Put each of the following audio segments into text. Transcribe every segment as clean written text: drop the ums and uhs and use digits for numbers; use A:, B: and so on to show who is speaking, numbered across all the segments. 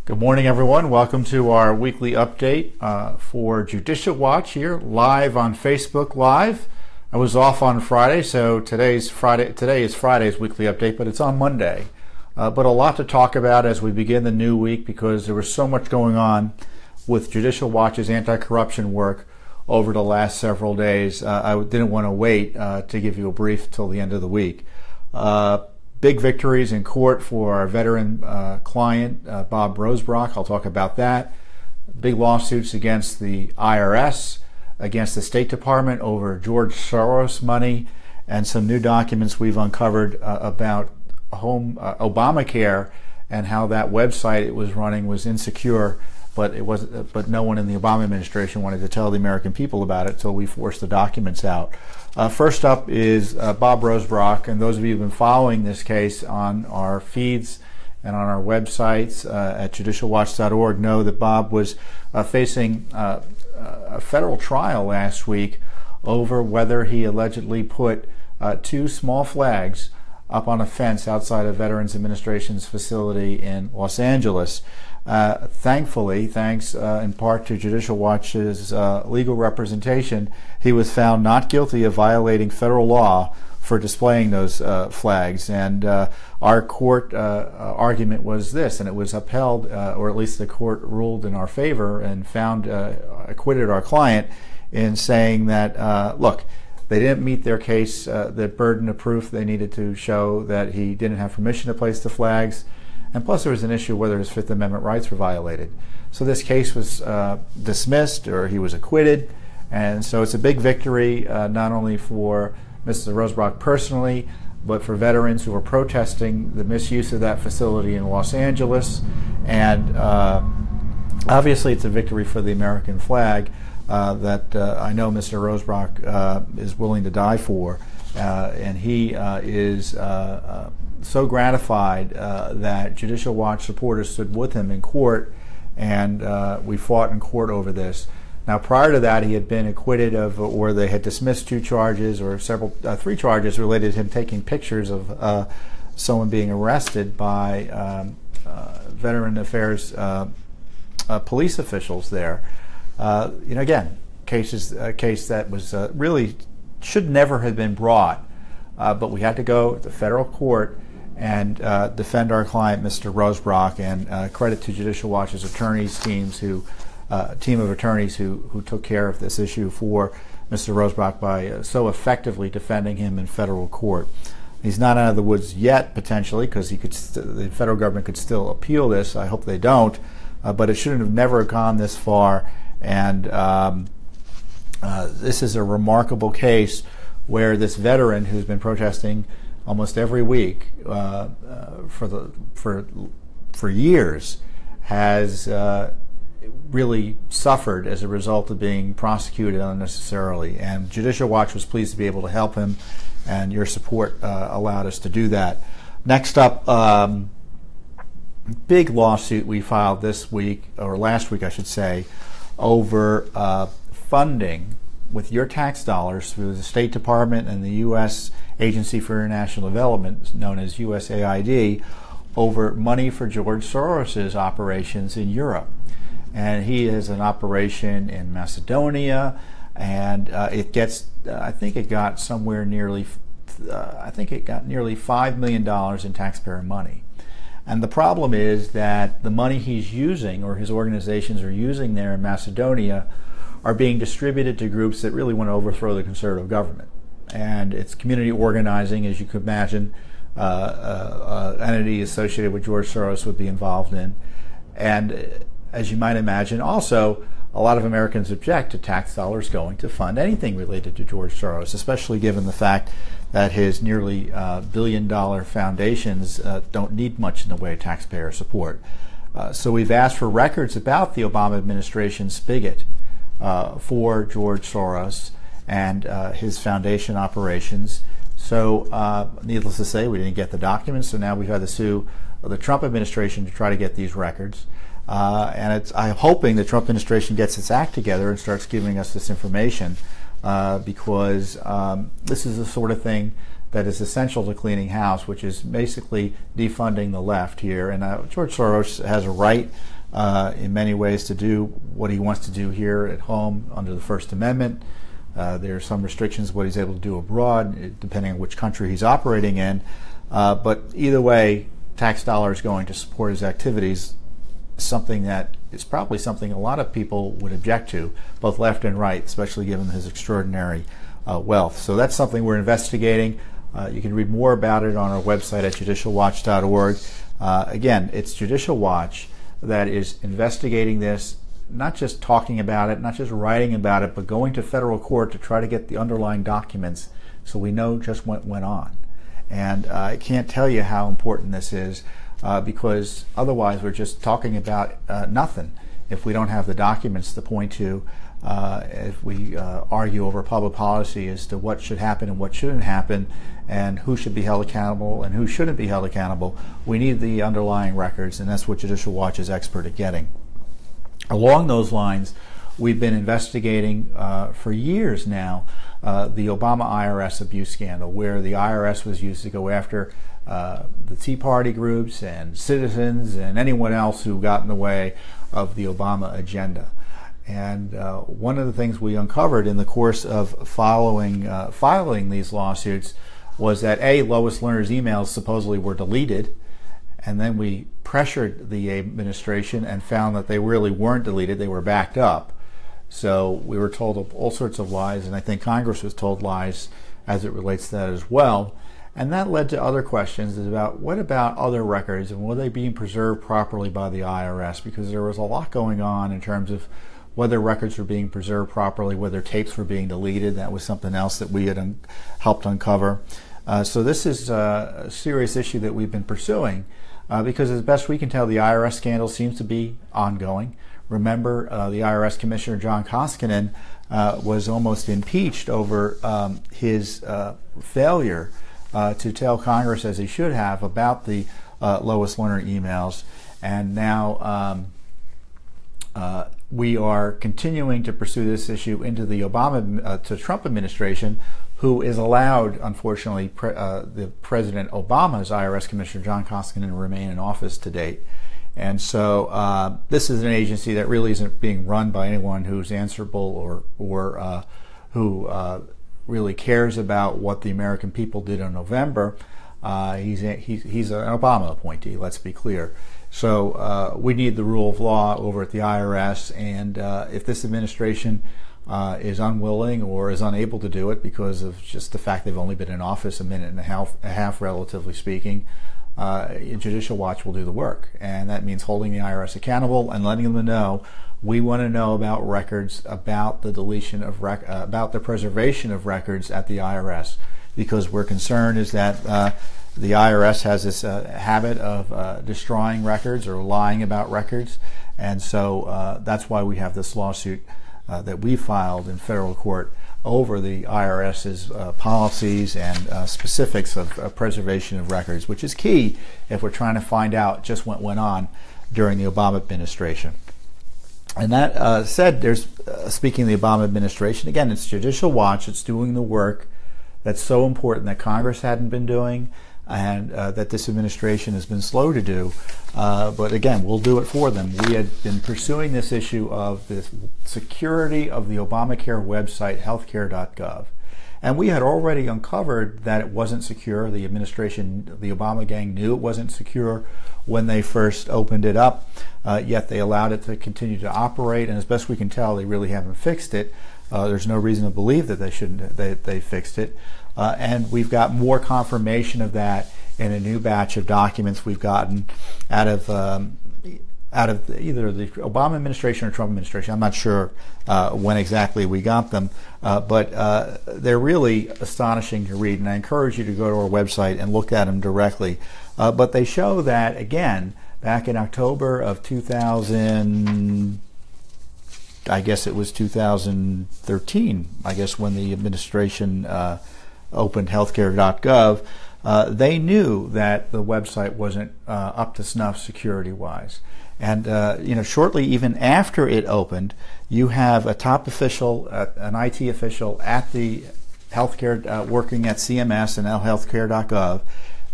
A: Good morning, everyone. Welcome to our weekly update for Judicial Watch here, live on Facebook Live. I was off on Friday, so today is Friday's weekly update, but it's on Monday. But a lot to talk about as we begin the new week because there was so much going on with Judicial Watch's anti-corruption work over the last several days. I didn't want to wait to give you a brief till the end of the week. Big victories in court for our veteran client, Bob Rosebrock. I'll talk about that. Big lawsuits against the IRS, against the State Department over George Soros money, and some new documents we've uncovered about Obamacare and how that website it was running was insecure, but no one in the Obama administration wanted to tell the American people about it, so we forced the documents out. First up is Bob Rosebrock, and those of you who've been following this case on our feeds and on our websites at judicialwatch.org know that Bob was facing a federal trial last week over whether he allegedly put two small flags up on a fence outside of Veterans Administration's facility in Los Angeles. Thankfully, thanks in part to Judicial Watch's legal representation, he was found not guilty of violating federal law for displaying those flags. And our court argument was this, and it was upheld, or at least the court ruled in our favor and acquitted our client in saying that, look, they didn't meet their case, the burden of proof they needed to show that he didn't have permission to place the flags. And plus there was an issue whether his Fifth Amendment rights were violated. So this case was dismissed, or he was acquitted. And so it's a big victory, not only for Mr. Rosebrock personally, but for veterans who are protesting the misuse of that facility in Los Angeles. And obviously it's a victory for the American flag that I know Mr. Rosebrock is willing to die for. And he is so gratified that Judicial Watch supporters stood with him in court, and we fought in court over this. Now, prior to that, he had been acquitted of, or they had dismissed two charges, or three charges related to him taking pictures of someone being arrested by Veteran Affairs police officials there. Again, a case that was really should never have been brought, but we had to go to federal court and defend our client, Mr. Rosebrock, and credit to Judicial Watch's attorneys team of attorneys who took care of this issue for Mr. Rosebrock by so effectively defending him in federal court. He's not out of the woods yet, potentially, because the federal government could still appeal this. I hope they don't, but it should have never gone this far. And this is a remarkable case where this veteran who's been protesting almost every week for years has really suffered as a result of being prosecuted unnecessarily. And Judicial Watch was pleased to be able to help him, and your support allowed us to do that. Next up, big lawsuit we filed this week, or last week I should say, over funding with your tax dollars through the State Department and the U.S. Agency for International Development, known as USAID, over money for George Soros' operations in Europe. And he has an operation in Macedonia, and I think it got nearly $5 million in taxpayer money. And the problem is that the money he's using, or his organizations are using there in Macedonia, are being distributed to groups that really want to overthrow the conservative government. And it's community organizing, as you could imagine, entity associated with George Soros would be involved in. And as you might imagine, also, a lot of Americans object to tax dollars going to fund anything related to George Soros, especially given the fact that his nearly billion-dollar foundations don't need much in the way of taxpayer support. So we've asked for records about the Obama administration spigot for George Soros and his foundation operations. So needless to say, we didn't get the documents, so now we've had to sue the Trump administration to try to get these records. And I'm hoping the Trump administration gets its act together and starts giving us this information, because this is the sort of thing that is essential to cleaning house, which is basically defunding the left here. And George Soros has a right in many ways to do what he wants to do here at home under the First Amendment. There are some restrictions what he's able to do abroad, depending on which country he's operating in. But either way, tax dollars going to support his activities, something that is probably something a lot of people would object to, both left and right, especially given his extraordinary wealth. So that's something we're investigating. You can read more about it on our website at judicialwatch.org. Again, it's Judicial Watch that is investigating this, not just talking about it, not just writing about it, but going to federal court to try to get the underlying documents so we know just what went on. And I can't tell you how important this is because otherwise we're just talking about nothing if we don't have the documents to point to. If we argue over public policy as to what should happen and what shouldn't happen and who should be held accountable and who shouldn't be held accountable, we need the underlying records, and that's what Judicial Watch is expert at getting. Along those lines, we've been investigating for years now the Obama IRS abuse scandal, where the IRS was used to go after the Tea Party groups and citizens and anyone else who got in the way of the Obama agenda. And one of the things we uncovered in the course of filing these lawsuits was that Lois Lerner's emails supposedly were deleted, and then we pressured the administration and found that they really weren't deleted, they were backed up. So we were told all sorts of lies, and I think Congress was told lies as it relates to that as well. And that led to other questions about what about other records, and were they being preserved properly by the IRS? Because there was a lot going on in terms of whether records were being preserved properly, whether tapes were being deleted. That was something else that we had helped uncover. So this is a serious issue that we've been pursuing because as best we can tell, the IRS scandal seems to be ongoing. Remember, the IRS Commissioner John Koskinen was almost impeached over his failure to tell Congress, as he should have, about the Lois Lerner emails. And now we are continuing to pursue this issue into the Trump administration, who is allowed, unfortunately, the President Obama's IRS Commissioner John Koskinen to remain in office to date. And so this is an agency that really isn't being run by anyone who's answerable or who really cares about what the American people did in November. He's an Obama appointee, let's be clear. So we need the rule of law over at the IRS, and if this administration is unwilling or is unable to do it because of just the fact they've only been in office a minute and a half relatively speaking, Judicial Watch will do the work. And that means holding the IRS accountable and letting them know we want to know about records, about the deletion of about the preservation of records at the IRS, because we're concerned is that the IRS has this habit of destroying records or lying about records, and so that's why we have this lawsuit that we filed in federal court over the IRS's policies and specifics of preservation of records, which is key if we're trying to find out just what went on during the Obama administration. And that said, there's speaking of the Obama administration, again, it's Judicial Watch. It's doing the work that's so important that Congress hadn't been doing and that this administration has been slow to do. But again, we'll do it for them. We had been pursuing this issue of the security of the Obamacare website, healthcare.gov. And we had already uncovered that it wasn't secure. The administration, the Obama gang, knew it wasn't secure when they first opened it up, yet they allowed it to continue to operate. And as best we can tell, they really haven't fixed it. There's no reason to believe that they fixed it. And we've got more confirmation of that in a new batch of documents we've gotten out of either the Obama administration or Trump administration. I'm not sure when exactly we got them, but they're really astonishing to read, and I encourage you to go to our website and look at them directly. But they show that, again, back in October of 2000, I guess it was 2013, I guess, when the administration opened healthcare.gov, they knew that the website wasn't up to snuff security-wise. And shortly even after it opened, you have a top official, an IT official at the healthcare, working at CMS and healthcare.gov.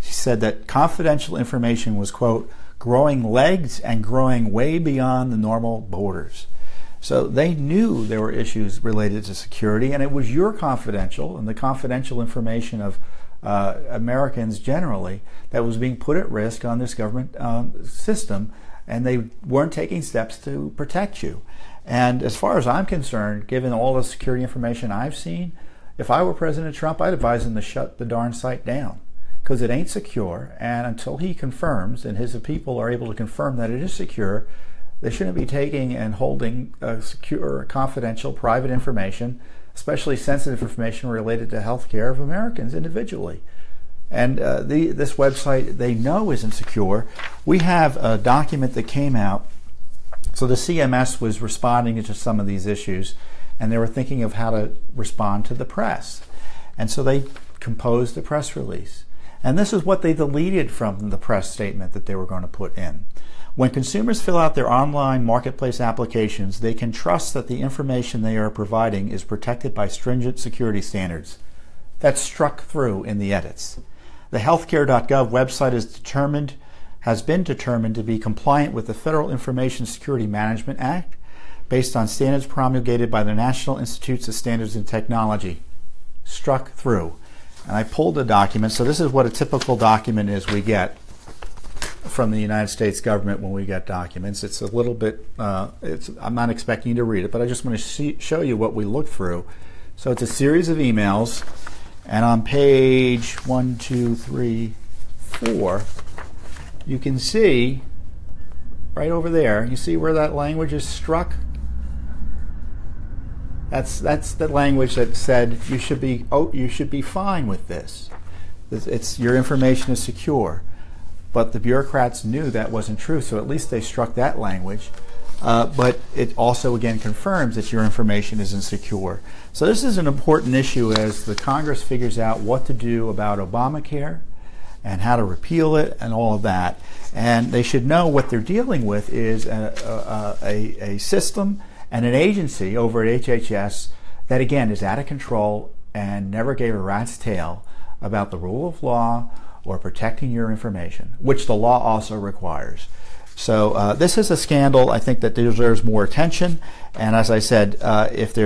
A: She said that confidential information was, quote, growing legs and growing way beyond the normal borders. So they knew there were issues related to security, and it was your confidential and the confidential information of Americans generally that was being put at risk on this government system, and they weren't taking steps to protect you. And as far as I'm concerned, given all the security information I've seen, if I were President Trump, I'd advise him to shut the darn site down, because it ain't secure, and until he confirms and his people are able to confirm that it is secure, they shouldn't be taking and holding secure, confidential, private information, especially sensitive information related to health care of Americans individually. And this website they know isn't secure. We have a document that came out. So the CMS was responding to some of these issues, and they were thinking of how to respond to the press. And so they composed a press release. And this is what they deleted from the press statement that they were going to put in. When consumers fill out their online marketplace applications, they can trust that the information they are providing is protected by stringent security standards. That's struck through in the edits. The healthcare.gov website has been determined to be compliant with the Federal Information Security Management Act based on standards promulgated by the National Institutes of Standards and Technology. Struck through. And I pulled the document. So this is what a typical document is we get from the United States government when we get documents. It's a little bit, I'm not expecting you to read it, but I just want to show you what we look through. So it's a series of emails, and on page 1, 2, 3, 4, you can see right over there, you see where that language is struck? That's the language that said you should be fine with this. Your information is secure. But the bureaucrats knew that wasn't true, so at least they struck that language. But it also, again, confirms that your information isn't secure. So this is an important issue as the Congress figures out what to do about Obamacare and how to repeal it and all of that. And they should know what they're dealing with is a system and an agency over at HHS that, again, is out of control and never gave a rat's tail about the rule of law or protecting your information, which the law also requires. So this is a scandal. I think that deserves more attention. And as I said, if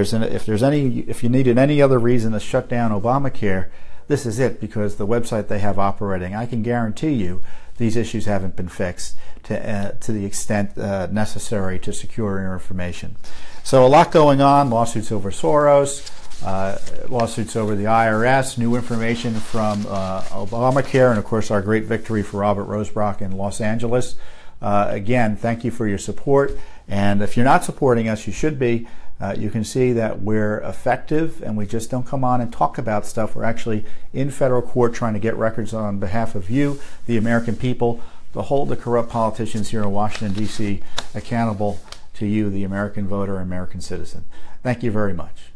A: you needed any other reason to shut down Obamacare, this is it, because the website they have operating, I can guarantee you, these issues haven't been fixed to the extent necessary to secure your information. So a lot going on: lawsuits over Soros. Lawsuits over the IRS, new information from Obamacare, and of course our great victory for Robert Rosebrock in Los Angeles. Again, thank you for your support, and if you're not supporting us, you should be. You can see that we're effective, and we just don't come on and talk about stuff. We're actually in federal court trying to get records on behalf of you, the American people, to hold the corrupt politicians here in Washington, D.C. accountable to you, the American voter, American citizen. Thank you very much.